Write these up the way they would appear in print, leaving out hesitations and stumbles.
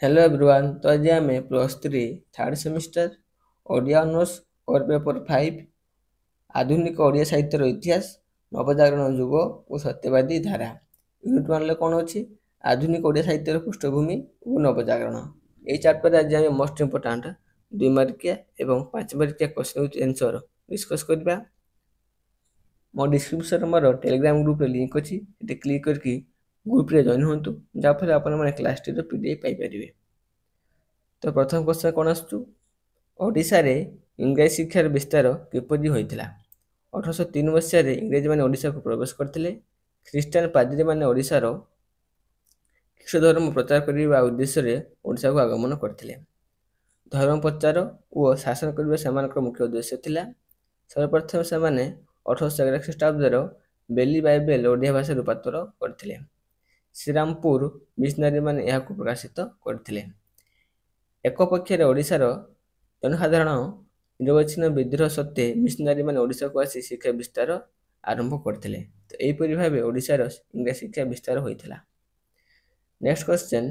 Hello everyone. तो आज आम +3 third semester Odia honours core paper 5 आधुनिक ओडिया साहित्यर इतिहास नवजागरण युग और सत्यवादी धारा यूनिट 1 कौन अच्छी आधुनिक ओडिया साहित्यर पृष्ठभूमि और नवजागरण यही चैप्टर आज आम मोस्ट इंपोर्टाट 2 मार्किया और 5 मार्किया क्वेश्चन विथ आंसर डिस्कस करबा। मो डिस्क्रिप्शन मोर टेलीग्राम ग्रुप लिंक अच्छी ये क्लिक करके ग्रुप रे जॉइन होंतु जहाँफल आप क्लास टी पीडीएफ पाइपर। तो प्रथम क्वेश्चन कौन आशार इंग्राजी शिक्षार विस्तार किपरि होता। 1803 मसीह इंग्रेज मैंने ओडिशा को प्रवेश करते। ख्रीष्टान पादरी मैंने ओडिशार ख्रीष्ट धर्म प्रचार करने उद्देश्य ओडिशा को आगमन करते। धर्म प्रचार और शासन करने से मुख्य उद्देश्य थिला। सर्वप्रथम से 1811 ख्रीष्टाब्दर बेली बाइबेल ओडिया भाषा रूपांतर करते। श्रीरामपुर मिशनारी मैंने यह प्रकाशित करते। एक पक्षर ओडिशार जनसाधारण निरवच्छिन्न विद्रोह सत्वे मिशनारी मैंने ओडिशा को आसी शिक्षा विस्तार आरंभ करते। तो यहीपरि भाव ओडिशार इंग्राजी शिक्षा विस्तार होता। नेक्स्ट क्वेश्चन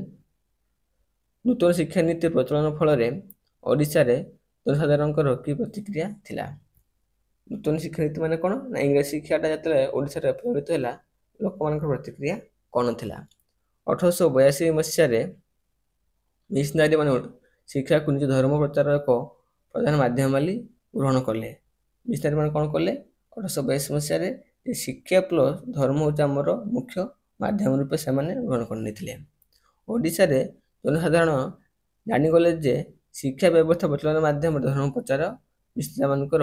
नूतन शिक्षा नीति प्रचलन फल ओडिशार जनसाधारण कि प्रतिक्रिया थिला। नूतन शिक्षा नीति माने कौन ना इंग्राजी शिक्षाटा जो ओडिशार प्रचलित है लोक मान प्रतिक्रिया कौन थिला। 1882 मसीह मिशनारी मैंने शिक्षा को निज धर्म प्रचार एक प्रधान माध्यम वाली ग्रहण कले। मिशनारी मैंने कौन कले 1882 मसीह शिक्षा प्लस धर्म हूँ आमर मुख्य माध्यम रूपे से ग्रहण कर ओडिशार जनसाधारण जानीगले जे शिक्षा व्यवस्था प्रचलन माध्यम धर्म प्रचार मिशनारी मानकर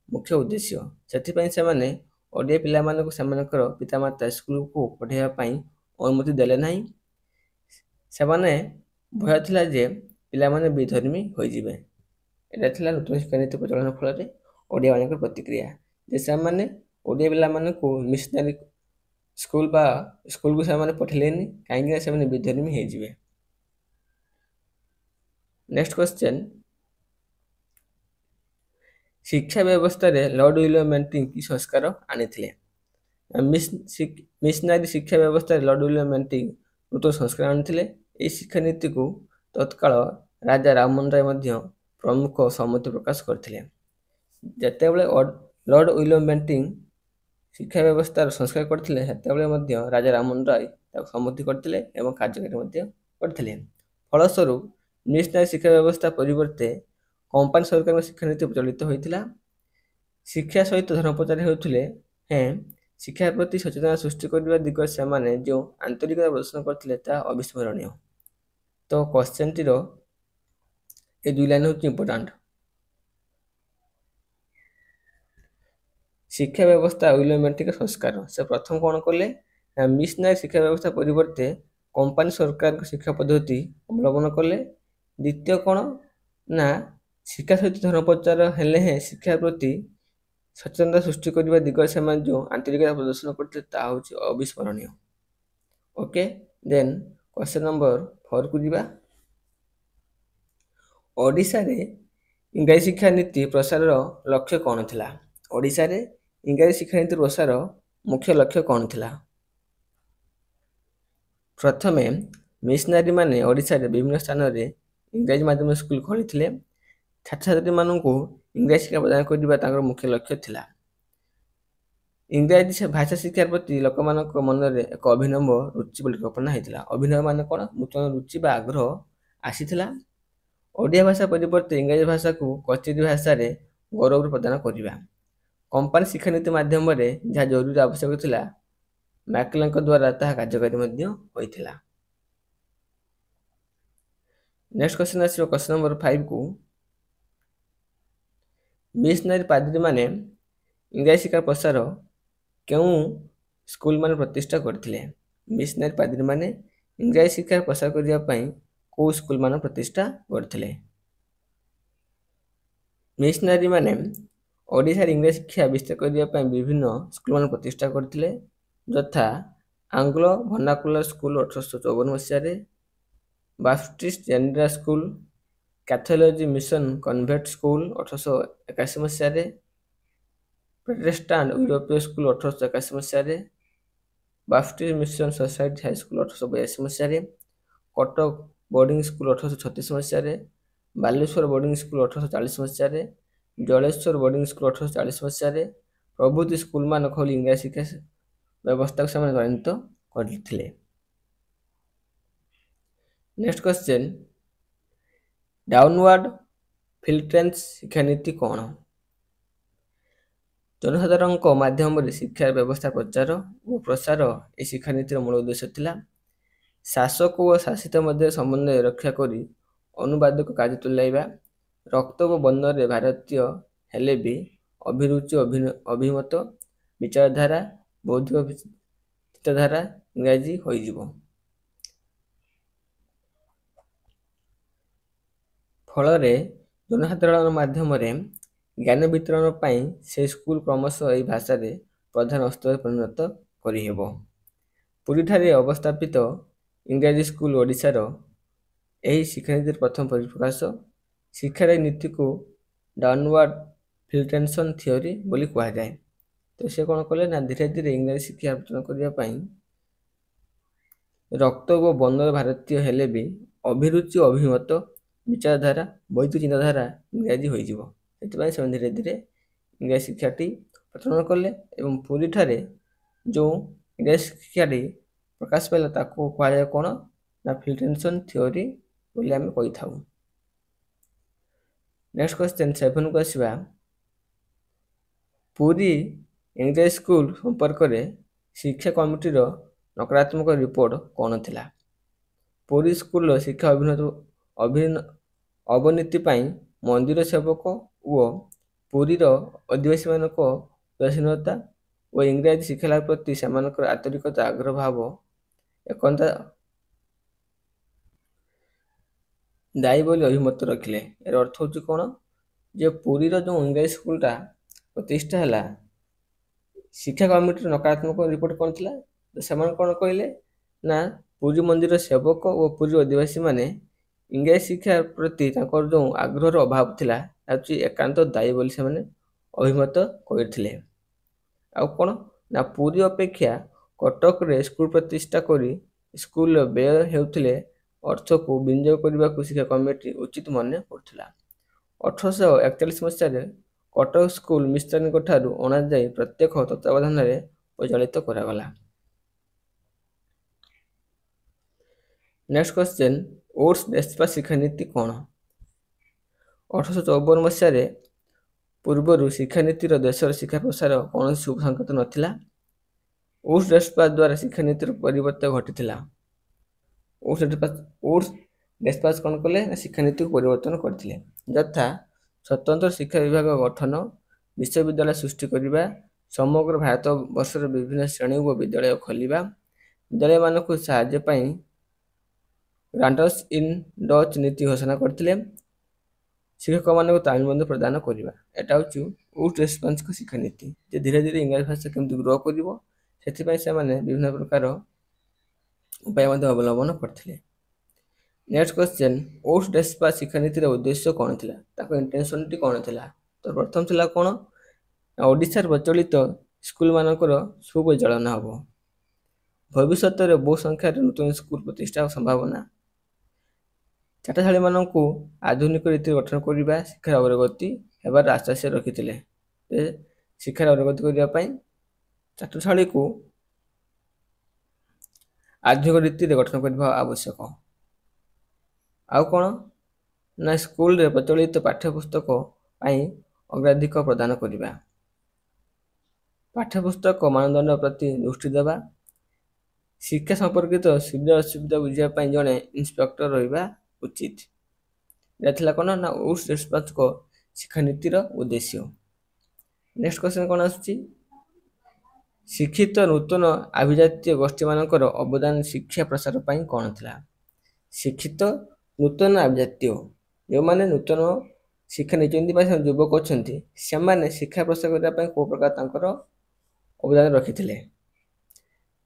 मुख्य उद्देश्य से ओडिया पिला पितामाता स्कूल को पढ़ाई अनुमति देले नहीं। सेमाने भय थिला जे पिलामाने विधर्मी होइजिबे। एटा थिला नूतन शिक्षा नीति प्रचलन फल ओडिया मानकर प्रतिक्रिया जे सेमाने ओडिया पिला को मिशनरी स्कूल को सेमाने पठेलेनी कहीं से विधर्मी होइजिबे। नेक्स्ट क्वेश्चन शिक्षा व्यवस्था रे लॉर्ड विलियम बेंटिंग की संस्कार आनिथिले। मिशनरी शिक्षा व्यवस्था रे लॉर्ड विलियम बेंटिंग नूतन संस्कार आनिथिले। यह शिक्षा नीति को तत्काल राजा राममोहन राय प्रमुख सम्मति प्रकाश करते। जिते बड़े लॉर्ड विलियम बेंटिंग शिक्षा व्यवस्था संस्कार करते राजा राममोहन राय सम्मति करते कार्यकारी करते। फलस्वरूप मिशनरी शिक्षा व्यवस्था परिवर्ते कंपानी सरकार शिक्षा नीति प्रचलित होता। शिक्षा सहित धर्म प्रचार होते हैं शिक्षा प्रति सचेतना सृष्टि करने दिगरे से जो आंतरिकता प्रदर्शन करते अविस्मरणीय। तो क्वेश्चन टीर ये 2 लाइन हूँ इंपोर्टाट। शिक्षा व्यवस्था विलियम बेंटिंग संस्कार से प्रथम कौन कले मिशनरी शिक्षा व्यवस्था परिवर्ते कंपानी सरकार शिक्षा पद्धति अवलंबन कले। द्वितीय कौन ना शिक्षा सहित धर्म प्रचार हेले शिक्षा प्रति सचेतनता सृष्टि करने दिगरे से जो आंतरिकता प्रदर्शन करते अविस्मरणीय। ओके देन क्वेश्चन नंबर 4 को जीवा। ओडिशा रे इंग्राजी शिक्षा नीति प्रसार लक्ष्य कौन थिला। ओडिशा रे इंग्राजी शिक्षा नीति प्रसार मुख्य लक्ष्य कौन थिला। प्रथमे मिशनारी माने ओडिशा रे विभिन्न स्थान रे इंग्राजी माध्यम स्कूल खोली छात्र छात्री मानू इंग्राजी शिक्षा प्रदान करने मुख्य लक्ष्य थिला। इंग्राजी भाषा शिक्षा प्रति लोक मन एक अभिनव रुचि कल्पना होता। अभिनव मान कौन नूतन रुचि आग्रह आसीला। ओडिया भाषा परिवर्ते इंग्राजी भाषा को कचेरी भाषा रे गौरव प्रदान करवा। कंपानी शिक्षा नीति माध्यम जहाँ जरूरी आवश्यक थिला मैकलेन द्वारा ताहा कार्यकारी होइथिला। नेक्स्ट क्वेश्चन आसिबो क्वेश्चन नंबर 5 को मिशनरी पादरी माने इंग्राजी शिक्षा प्रसार क्यों स्कूल मान प्रतिष्ठा करथिले। मिशनरी पादरी माने इंग्राजी शिक्षा प्रसार करिया पई को स्कूल मान प्रतिष्ठा करथिले। मिशनरी माने ओडिशा इंग्राजी शिक्षा विस्तार करिया पई विभिन्न स्कूल मान प्रतिष्ठा करथिले यथा आंग्लो वर्नाकुलर स्कूल 1854 मसीह, Baptist general school, Catholic mission convent school 1881 मसीह, प्रोटेस्टांट यूरोपीय स्कूल 1881 मसीह, Baptist mission society high school 1882 मसीह, कटक ବୋର୍ଡିଂ ସ୍କୁଲ 1836 ମସିହାରେ, ବାଲେଶ୍ୱର ବୋର୍ଡିଂ ସ୍କୁଲ 1840 ମସିହାରେ, ଜଳେଶ୍ୱର ବୋର୍ଡିଂ ସ୍କୁଲ 1840 ମସିହାରେ ପ୍ରଭୃତି ସ୍କୁଲମାନ ଖୋଲି ଇଂରାଜୀ ଶିକ୍ଷା ବ୍ୟବସ୍ଥାକୁ ସେମାନେ ତ୍ୱରାନ୍ୱିତ କରିଥିଲେ। ନେକ୍ସଟ କ୍ୱେଶ୍ଚେନ୍, ଡାଉନୱାର୍ଡ ଫିଲ୍ଟ୍ରେନ୍ସ ଶିକ୍ଷାନୀତି କ'ଣ? ଜନସାଧାରଣଙ୍କ ମାଧ୍ୟମରେ ଶିକ୍ଷାର ବ୍ୟବସ୍ଥା ପ୍ରଚାର ଓ ପ୍ରସାର ଏହି ଶିକ୍ଷାନୀତିର ମୂଳ ଉଦ୍ଦେଶ୍ୟ ଥିଲା। ଶାସକ ଓ ଶାସିତ ମଧ୍ୟରେ ସମନ୍ୱୟ ରକ୍ଷା କରି ଅନୁବାଦକ କାର୍ଯ୍ୟ ତୁଲାଇବା, ରକ୍ତ ଓ ବର୍ଣ୍ଣରେ ଭାରତୀୟ ହେଲେ ବି ଅଭିରୁଚି, ଅଭିମତ, ବିଚାରଧାରା, ବୌଦ୍ଧିକ ଚିନ୍ତାଧାରା ଇଂରାଜୀ ହୋଇଯିବ। ଫଳରେ ଜନସାଧାରଣ ମାଧ୍ୟମରେ ଜ୍ଞାନ ବିତରଣ ପାଇଁ ସେ ସ୍କୁଲ କ୍ରମଶଃ ଏହି ଭାଷାରେ ପ୍ରଧାନ ଅସ୍ତ୍ରରେ ପରିଣତ କରିହେବ। ପୁରୀଠାରେ ଅବସ୍ଥାପିତ ଇଂରାଜୀ ସ୍କୁଲ ଓଡ଼ିଶାର ଏହି ଶିକ୍ଷାନୀତିର ପ୍ରଥମ ପରିପ୍ରକାଶ। ଶିକ୍ଷାର ଏହି ନୀତିକୁ ଡାଉନୱାର୍ଡ ଫିଲ୍ଟ୍ରେସନ ଥିଓରି ବୋଲି କୁହାଯାଏ। ତ ସେ କ'ଣ କଲେ ନା ଧୀରେ ଧୀରେ ଇଂରାଜୀ ଶିକ୍ଷା ଅର୍ଜନ କରିବା ପାଇଁ ରକ୍ତ ଓ ବର୍ଣ୍ଣର ଭାରତୀୟ ହେଲେ ବି ଅଭିରୁଚି, ଅଭିମତ, ବିଚାରଧାରା, ବୌଦ୍ଧିକ ଚିନ୍ତାଧାରା ଇଂରାଜୀ ହୋଇଯିବ। ସେଥିପାଇଁ ସେମାନେ ଧୀରେ ଧୀରେ ଇଂରାଜୀ ଶିକ୍ଷାଟି ପ୍ରଚଳନ କଲେ ଏବଂ ପୁରୀଠାରେ ଯେଉଁ ଇଂରାଜୀ ଶିକ୍ଷାଟି ପ୍ରକାଶ ପାଇଲା ତାକୁ କୁହାଯାଏ କ'ଣ ନା ଫିଲ୍ଟ୍ରେସନ ଥିଓରି ବୋଲି ଆମେ କହିଥାଉ। ନେକ୍ସଟ କ୍ୱେଶ୍ଚେନ୍ 7କୁ ଆସିବା। ପୁରୀ ଇଂରାଜୀ ସ୍କୁଲ ସମ୍ପର୍କରେ ଶିକ୍ଷା କମିଟିର ନକାରାତ୍ମକ ରିପୋର୍ଟ କ'ଣ ଥିଲା? ପୁରୀ ସ୍କୁଲର ଶିକ୍ଷା ଅବନତି ପାଇଁ ମନ୍ଦିର ସେବକ ଓ ପୁରୀର ଅଧିବାସୀମାନଙ୍କ ଉଦାସୀନତା ଓ ଇଂରାଜୀ ଶିକ୍ଷାଲାଭ ପ୍ରତି ସେମାନଙ୍କର ଆନ୍ତରିକତା, ଆଗ୍ରହ ଭାବ ଏକତା ଦାୟୀ ବୋଲି ଅଭିମତ ରଖିଲେ। ଏର ଅର୍ଥ ହେଉଛି କ'ଣ ଯେ ପୁରୀର ଯେଉଁ ଇଂରାଜୀ ସ୍କୁଲଟା ପ୍ରତିଷ୍ଠା ହେଲା, ଶିକ୍ଷା କମିଟିର ନକାରାତ୍ମକ ରିପୋର୍ଟ କ'ଣ ଥିଲା? ସେମାନେ କ'ଣ କହିଲେ ନା ପୁରୀ ମନ୍ଦିର ସେବକ ଓ ପୁରୀ ଅଧିବାସୀମାନେ ଇଂରାଜୀ ଶିକ୍ଷା ପ୍ରତି ତାଙ୍କର ଯେଉଁ ଆଗ୍ରହର ଅଭାବ ଥିଲା ହେଉଛି ଏକାନ୍ତ ଦାୟୀ ବୋଲି ସେମାନେ ଅଭିମତ କରିଥିଲେ। ଆଉ କ'ଣ ନା ପୁରୀ ଅପେକ୍ଷା କଟକରେ ସ୍କୁଲ ପ୍ରତିଷ୍ଠା କରି ସ୍କୁଲର ବ୍ୟୟ ହେଉଥିଲେ ଅର୍ଥକୁ ବିନିଯୋଗ କରିବାକୁ ଶିକ୍ଷା କମିଟି ଉଚିତ ମନେ କରୁଥିଲା। 1841 ମସିହାରେ କଟକ ସ୍କୁଲ ମିସ୍ତ୍ରୀଙ୍କ ଠାରୁ ଅଣାଯାଇ ପ୍ରତ୍ୟକ୍ଷ ତତ୍ତ୍ୱାବଧାନରେ ପରିଚାଳିତ କରାଗଲା। ନେକ୍ସଟ କ୍ୱେଶ୍ଚେନ୍, ଓଟ୍ସ ଡେସ୍ପା ଶିକ୍ଷାନୀତି କ'ଣ? 1854 ମସିହାରେ ପୂର୍ବରୁ ଶିକ୍ଷାନୀତିର ଦେଶର ଶିକ୍ଷା ପ୍ରସାର କୌଣସି ଶୁଭ ସଂକେତ ନଥିଲା। ଓଟ୍ସ ଡେସ୍ପା ଦ୍ୱାରା ଶିକ୍ଷାନୀତିର ପରିବର୍ତ୍ତନ ଘଟିଥିଲା। ଓଟ୍ସ ଡେସ୍ପାଚ କ'ଣ କଲେ ନା ଶିକ୍ଷାନୀତିକୁ ପରିବର୍ତ୍ତନ କରିଥିଲେ। ଯଥା ସ୍ୱତନ୍ତ୍ର ଶିକ୍ଷା ବିଭାଗ ଗଠନ, ବିଶ୍ୱବିଦ୍ୟାଳୟ ସୃଷ୍ଟି କରିବା, ସମଗ୍ର ଭାରତ ବର୍ଷର ବିଭିନ୍ନ ଶ୍ରେଣୀ ଓ ବିଦ୍ୟାଳୟ ଖୋଲିବା, ବିଦ୍ୟାଳୟମାନଙ୍କୁ ସାହାଯ୍ୟ ପାଇଁ ଗ୍ରାଣ୍ଟସ୍ ଇନ୍ ଡଚ୍ ନୀତି ଘୋଷଣା କରିଥିଲେ, ଶିକ୍ଷକମାନଙ୍କୁ ତାଲିମବନ୍ଧ ପ୍ରଦାନ କରିବା। ଏଟା ହେଉଛି ଓଟ୍ସ ଡେସ୍ପାଙ୍କ ଶିକ୍ଷାନୀତି। ଯେ ଧୀରେ ଧୀରେ ଇଂରାଜୀ ଭାଷା କେମିତି ଗ୍ରୋ କରିବ ସେଥିପାଇଁ ସେମାନେ ବିଭିନ୍ନ ପ୍ରକାର ଉପାୟ ମଧ୍ୟ ଅବଲମ୍ବନ କରିଥିଲେ। ନେକ୍ସଟ କ୍ୱେଶ୍ଚେନ୍, ଓଟ୍ସ ଡେସ୍ପା ଶିକ୍ଷାନୀତିର ଉଦ୍ଦେଶ୍ୟ କ'ଣ ଥିଲା? ତାଙ୍କ ଇଣ୍ଟେନସନଟି କ'ଣ ଥିଲା? ତ ପ୍ରଥମ ଥିଲା କ'ଣ ଓଡ଼ିଶାର ପ୍ରଚଳିତ ସ୍କୁଲମାନଙ୍କର ସୁପରିଚାଳନା ହେବ। ଭବିଷ୍ୟତରେ ବହୁ ସଂଖ୍ୟାରେ ନୂତନ ସ୍କୁଲ ପ୍ରତିଷ୍ଠା ସମ୍ଭାବନା। ଚାଟଶାଳୀମାନଙ୍କୁ ଆଧୁନିକ ରୀତିରେ ଗଠନ କରିବା, ଶିକ୍ଷାର ଅଗ୍ରଗତି ହେବାର ଆଶା ସେ ରଖିଥିଲେ। ଶିକ୍ଷାର ଅଗ୍ରଗତି କରିବା ପାଇଁ ଚାଟଶାଳୀକୁ ଆଧୁନିକ ରୀତିରେ ଗଠନ କରିବା ଆବଶ୍ୟକ। ଆଉ କ'ଣ ନା ସ୍କୁଲରେ ପ୍ରଚଳିତ ପାଠ୍ୟପୁସ୍ତକ ପାଇଁ ଅଗ୍ରାଧିକାର ପ୍ରଦାନ କରିବା, ପାଠ୍ୟପୁସ୍ତକ ମାନଦଣ୍ଡ ପ୍ରତି ଦୃଷ୍ଟି ଦେବା, ଶିକ୍ଷା ସମ୍ପର୍କିତ ସୁବିଧା ଅସୁବିଧା ବୁଝିବା ପାଇଁ ଜଣେ ଇନ୍ସପେକ୍ଟର ରହିବା ଉଚିତ। ଏହା ଥିଲା କ'ଣ ନା ଓଟ୍ସ ଡେସ୍ପାଙ୍କ ଶିକ୍ଷାନୀତିର ଉଦ୍ଦେଶ୍ୟ। ନେକ୍ସଟ କ୍ୱେଶ୍ଚନ୍ କ'ଣ ଆସୁଛି, ଶିକ୍ଷିତ ନୂତନ ଆଭିଜାତୀୟ ଗୋଷ୍ଠୀମାନଙ୍କର ଅବଦାନ ଶିକ୍ଷା ପ୍ରସାର ପାଇଁ କ'ଣ ଥିଲା? ଶିକ୍ଷିତ ନୂତନ ଆଭିଜାତୀୟ ଯେଉଁମାନେ ନୂତନ ଶିକ୍ଷା ନେଇଛନ୍ତି ବା ଯୁବକ ଅଛନ୍ତି ସେମାନେ ଶିକ୍ଷା ପ୍ରସାର କରିବା ପାଇଁ କେଉଁ ପ୍ରକାର ତାଙ୍କର ଅବଦାନ ରଖିଥିଲେ?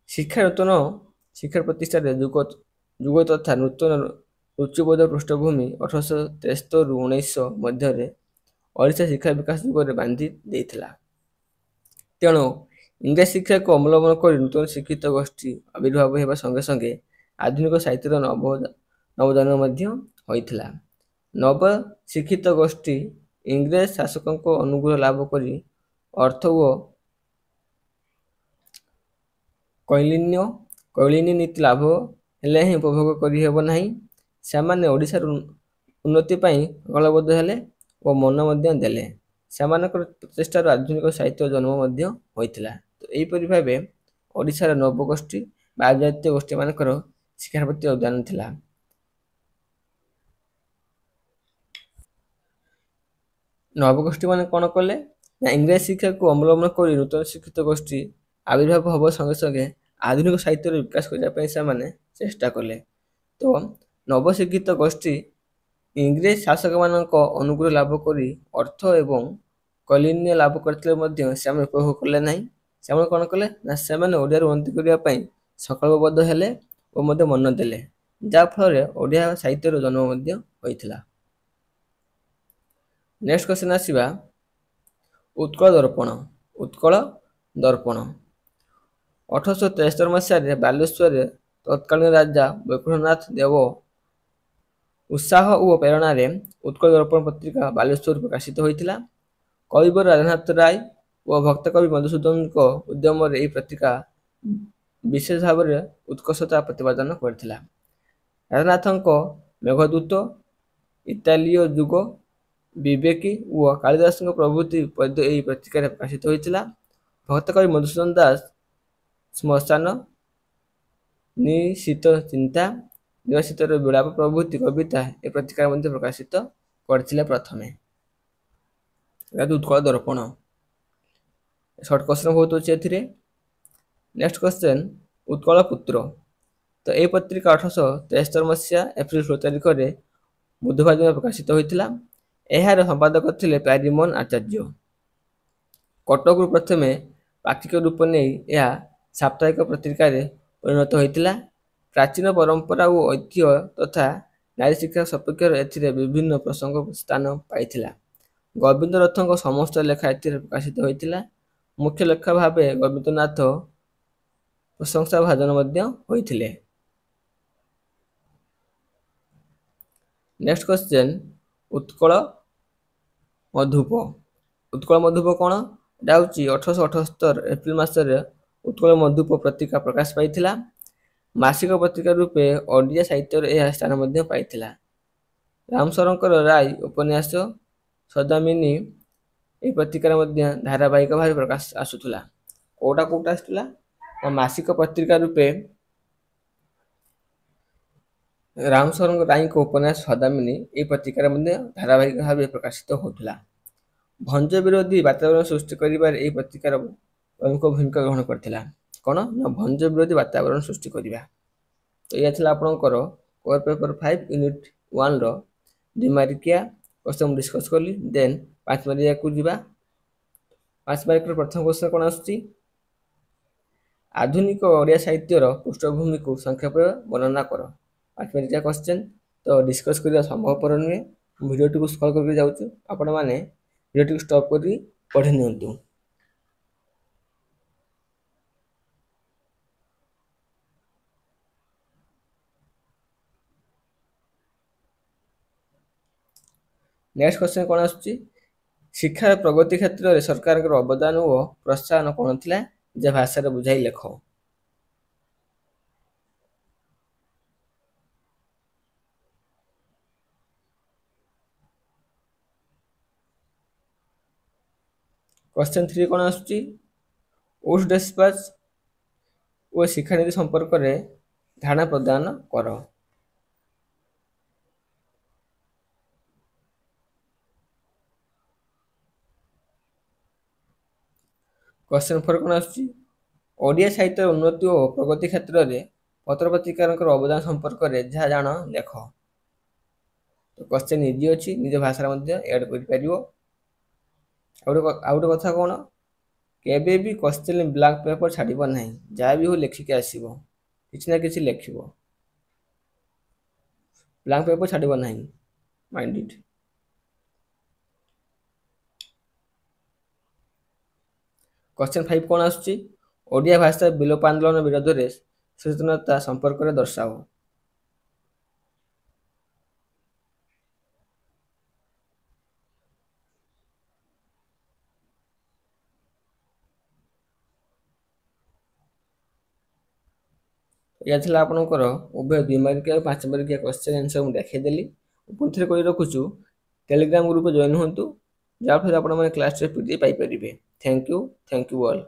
ଶିକ୍ଷା ନୂତନ ଶିକ୍ଷା ପ୍ରତିଷ୍ଠାରେ ଯୁଗ ତଥା ନୂତନ ରୁଚିବୋଧ ପୃଷ୍ଠଭୂମି 1873ରୁ 1900 ମଧ୍ୟରେ ଓଡ଼ିଶା ଶିକ୍ଷା ବିକାଶ ଯୁଗରେ ବାନ୍ଧି ଦେଇଥିଲା। ତେଣୁ ଇଂରାଜୀ ଶିକ୍ଷାକୁ ଅବଲମ୍ବନ କରି ନୂତନ ଶିକ୍ଷିତ ଗୋଷ୍ଠୀ ଆବିର୍ଭାବ ହେବା ସଙ୍ଗେ ସଙ୍ଗେ ଆଧୁନିକ ସାହିତ୍ୟର ନବଜନ୍ମ ମଧ୍ୟ ହୋଇଥିଲା। ନବ ଶିକ୍ଷିତ ଗୋଷ୍ଠୀ ଇଂରେଜ ଶାସକଙ୍କ ଅନୁକୂଳ ଲାଭ କରି ଅର୍ଥ ଓ କୌଳିନ୍ୟ ନୀତି ଲାଭ ହେଲେ ହିଁ ଉପଭୋଗ କରିହେବ ନାହିଁ। ସେମାନେ ଓଡ଼ିଶାର ଉନ୍ନତି ପାଇଁ ସଂକଳ୍ପବଦ୍ଧ ହେଲେ ଓ ମନ ମଧ୍ୟ ଦେଲେ। ସେମାନଙ୍କର ପ୍ରଚେଷ୍ଟାରୁ ଆଧୁନିକ ସାହିତ୍ୟ ଜନ୍ମ ମଧ୍ୟ ହୋଇଥିଲା। ତ ଏହିପରି ଭାବେ ଓଡ଼ିଶାର ନବଗୋଷ୍ଠୀ ବା ଆଦିଜାତୀୟ ଗୋଷ୍ଠୀମାନଙ୍କର ଶିକ୍ଷା ପ୍ରତି ଅବଦାନ ଥିଲା। ନବଗୋଷ୍ଠୀ ମାନେ କ'ଣ କଲେ ନା ଇଂରାଜୀ ଶିକ୍ଷାକୁ ଅବଲମ୍ବନ କରି ନୂତନ ଶିକ୍ଷିତ ଗୋଷ୍ଠୀ ଆବିର୍ଭାବ ହେବା ସଙ୍ଗେ ସଙ୍ଗେ ଆଧୁନିକ ସାହିତ୍ୟର ବିକାଶ କରିବା ପାଇଁ ସେମାନେ ଚେଷ୍ଟା କଲେ। ତ ନବଶିକ୍ଷିତ ଗୋଷ୍ଠୀ ଇଂରେଜ ଶାସକମାନଙ୍କ ଅନୁକୂଳ ଲାଭ କରି ଅର୍ଥ ଏବଂ କୌଳିନ୍ୟ ଲାଭ କରିଥିଲେ ମଧ୍ୟ ସେମାନେ ଉପଭୋଗ କଲେ ନାହିଁ। ସେମାନେ କ'ଣ କଲେ ନା ସେମାନେ ଓଡ଼ିଆର ଉନ୍ନତି କରିବା ପାଇଁ ସଂକଳ୍ପବଦ୍ଧ ହେଲେ ଓ ମଧ୍ୟ ମନ ଦେଲେ, ଯାହାଫଳରେ ଓଡ଼ିଆ ସାହିତ୍ୟର ଜନ୍ମ ମଧ୍ୟ ହୋଇଥିଲା। ନେକ୍ସଟ କ୍ୱେଶ୍ଚନ ଆସିବା ଉତ୍କଳ ଦର୍ପଣ। ଉତ୍କଳ ଦର୍ପଣ 1873 ମସିହାରେ ବାଲେଶ୍ୱରରେ ତତ୍କାଳୀନ ରାଜା ବୈକୁଣ୍ଠନାଥ ଦେବ ଉତ୍ସାହ ଓ ପ୍ରେରଣାରେ ଉତ୍କଳ ଦର୍ପଣ ପତ୍ରିକା ବାଲେଶ୍ୱରରୁ ପ୍ରକାଶିତ ହୋଇଥିଲା। କବିବର ରାଧାନାଥ ରାୟ ଓ ଭକ୍ତକବି ମଧୁସୂଦନଙ୍କ ଉଦ୍ୟମରେ ଏହି ପତ୍ରିକା ବିଶେଷ ଭାବରେ ଉତ୍କର୍ଷତା ପ୍ରତିପାଦନ କରିଥିଲା। ରାଧାନାଥଙ୍କ ମେଘଦୂତ, ଇତାଲୀୟ ଯୁଗ, ବିବେକୀ ଓ କାଳିଦାସଙ୍କ ପ୍ରଭୃତି ପଦ୍ୟ ଏହି ପତ୍ରିକାରେ ପ୍ରକାଶିତ ହୋଇଥିଲା। ଭକ୍ତକବି ମଧୁସୂଦନ ଦାସ ଶ୍ମଶାନ, ନିଶିତ ଚିନ୍ତା, ନିବାସିତର ବିଳାପ ପ୍ରଭୃତି କବିତା ଏ ପତ୍ରିକାରେ ମଧ୍ୟ ପ୍ରକାଶିତ କରିଥିଲେ ପ୍ରଥମେ। ଉତ୍କଳ ଦର୍ପଣ ସର୍ଟ କ୍ୱେଶ୍ଚନ ବହୁତ ଅଛି ଏଥିରେ। ନେକ୍ସଟ କ୍ୱେଶ୍ଚନ ଉତ୍କଳ ପୁତ୍ର। ତ ଏହି ପତ୍ରିକା 1873 ମସିହା ଏପ୍ରିଲ 16 ତାରିଖରେ ବୁଧବାର ଦିନ ପ୍ରକାଶିତ ହୋଇଥିଲା। ଏହାର ସମ୍ପାଦକ ଥିଲେ ପ୍ୟାରୀମୋହନ ଆଚାର୍ଯ୍ୟ। କଟକରୁ ପ୍ରଥମେ ପାକ୍ଷିକ ରୂପ ନେଇ ଏହା ସାପ୍ତାହିକ ପତ୍ରିକାରେ ପରିଣତ ହୋଇଥିଲା। ପ୍ରାଚୀନ ପରମ୍ପରା ଓ ଐତିହ୍ୟ ତଥା ନାରୀ ଶିକ୍ଷା ସପକ୍ଷରେ ଏଥିରେ ବିଭିନ୍ନ ପ୍ରସଙ୍ଗ ସ୍ଥାନ ପାଇଥିଲା। ଗୋବିନ୍ଦ ରଥଙ୍କ ସମସ୍ତ ଲେଖା ଏଥିରେ ପ୍ରକାଶିତ ହୋଇଥିଲା। ମୁଖ୍ୟ ଲେଖକ ଭାବେ ଗୋବିନ୍ଦନାଥ ପ୍ରଶଂସା ଭାଜନ ମଧ୍ୟ ହୋଇଥିଲେ। Next question Utkal Madhup. ଉତ୍କଳ ମଧୁପ କ'ଣ? ଏଟା ହେଉଛି 1878 ଏପ୍ରିଲ ମାସରେ ଉତ୍କଳ ମଧୁପ ପତ୍ରିକା ପ୍ରକାଶ ପାଇଥିଲା। ମାସିକ ପତ୍ରିକା ରୂପେ ଓଡ଼ିଆ ସାହିତ୍ୟରେ ଏହା ସ୍ଥାନ ମଧ୍ୟ ପାଇଥିଲା। ରାମଶଙ୍କର ରାୟ ଉପନ୍ୟାସ ସୌଦାମିନୀ ଏହି ପତ୍ରିକାରେ ମଧ୍ୟ ଧାରାବାହିକ ଭାବେ ପ୍ରକାଶ ଆସୁଥିଲା। କୋଉଟା ଆସୁଥିଲା? ମାସିକ ପତ୍ରିକା ରୂପେ ରାମଶରଣ ରାୟଙ୍କ ଉପନ୍ୟାସ ସୌଦାମିନୀ ଏହି ପତ୍ରିକାରେ ମଧ୍ୟ ଧାରାବାହିକ ଭାବେ ପ୍ରକାଶିତ ହେଉଥିଲା। ଭଞ୍ଜ ବିରୋଧୀ ବାତାବରଣ ସୃଷ୍ଟି କରିବାରେ ଏହି ପତ୍ରିକାର ପ୍ରମୁଖ ଭୂମିକା ଗ୍ରହଣ କରିଥିଲା। କ'ଣ ନା ଭଞ୍ଜ ବିରୋଧୀ ବାତାବରଣ ସୃଷ୍ଟି କରିବା। ତ ଏହା ଥିଲା ଆପଣଙ୍କର କୋର ପେପର 5 ୟୁନିଟ୍ 1ର 2 ମାର୍କିଆ କ୍ୱେଶ୍ଚନ ମୁଁ ଡିସ୍କସ୍ କଲି। ଦେନ୍ 5 ମାର୍କିଆକୁ ଯିବା। 5 ମାର୍କର ପ୍ରଥମ କ୍ୱେଶ୍ଚନ କ'ଣ ଆସୁଛି? ଆଧୁନିକ ଓଡ଼ିଆ ସାହିତ୍ୟର ପୃଷ୍ଠଭୂମିକୁ ସଂକ୍ଷେପରେ ବର୍ଣ୍ଣନା କର। 5 ମାର୍କିଆ କ୍ୱେଶ୍ଚନ। ତ ଡିସ୍କସ୍ କରିବା ସମ୍ଭବପର ନୁହେଁ। ଭିଡ଼ିଓଟିକୁ ସ୍କ୍ରଲ୍ କରିକି ଯାଉଛୁ, ଆପଣମାନେ ଭିଡ଼ିଓଟିକୁ ଷ୍ଟପ୍ କରି ପଢ଼ି ନିଅନ୍ତୁ। ନେକ୍ସଟ କ୍ୱେଶ୍ଚନ କ'ଣ ଆସୁଛି? ଶିକ୍ଷାର ପ୍ରଗତି କ୍ଷେତ୍ରରେ ସରକାରଙ୍କର ଅବଦାନ ଓ ପ୍ରୋତ୍ସାହନ କ'ଣ ଥିଲା? ଯେ ଭାଷାରେ ବୁଝାଇ ଲେଖ। କ୍ୱେଶ୍ଚନ 3 କ'ଣ ଆସୁଛି? ଉଡ୍ ଡେସ୍ପାଚ ଓ ଶିକ୍ଷାନୀତି ସମ୍ପର୍କରେ ଧାରଣା ପ୍ରଦାନ କର। କ୍ୱେଶ୍ଚନ 4 କ'ଣ ଆସୁଛି? ଓଡ଼ିଆ ସାହିତ୍ୟର ଉନ୍ନତି ଓ ପ୍ରଗତି କ୍ଷେତ୍ରରେ ପତ୍ରପତ୍ରିକାଙ୍କର ଅବଦାନ ସମ୍ପର୍କରେ ଯାହା ଜାଣ ଲେଖ। ତ କ୍ୱେଶ୍ଚନ ଇଜି ଅଛି, ନିଜ ଭାଷାରେ ମଧ୍ୟ ଏଡ୍ କରିପାରିବ। ଆଉ ଗୋଟେ କଥା କ'ଣ? କେବେ ବି କ୍ୱେଶ୍ଚନ ବ୍ଲାଙ୍କ ପେପର ଛାଡ଼ିବ ନାହିଁ। ଯାହା ବି ହଉ ଲେଖିକି ଆସିବ, କିଛି ନା କିଛି ଲେଖିବ। ବ୍ଲାଙ୍କ ପେପର ଛାଡ଼ିବ ନାହିଁ, ମାଇଣ୍ଡ ଇଟ୍। କ୍ୱେଶ୍ଚନ 5 କ'ଣ ଆସୁଛି? ଓଡ଼ିଆ ଭାଷା ବିଲୋପ ଆନ୍ଦୋଳନ ବିରୋଧରେ ସଚେତନତା ସମ୍ପର୍କରେ ଦର୍ଶାଅ। ଏହା ଥିଲା ଆପଣଙ୍କର ଉଭୟ 2 ମାର୍କିଆ ଆଉ 5 ମାର୍କିଆ କ୍ୱେଶ୍ଚିନ୍ ଆନ୍ସର ମୁଁ ଦେଖାଇଦେଲି। ପୁଣି ଥରେ କହି ରଖୁଛୁ, ଟେଲିଗ୍ରାମ ଗ୍ରୁପରେ ଜଏନ୍ ହୁଅନ୍ତୁ, ଯାହାଫଳରେ ଆପଣମାନେ କ୍ଲାସ୍ PDF ପାଇପାରିବେ। Thank you all.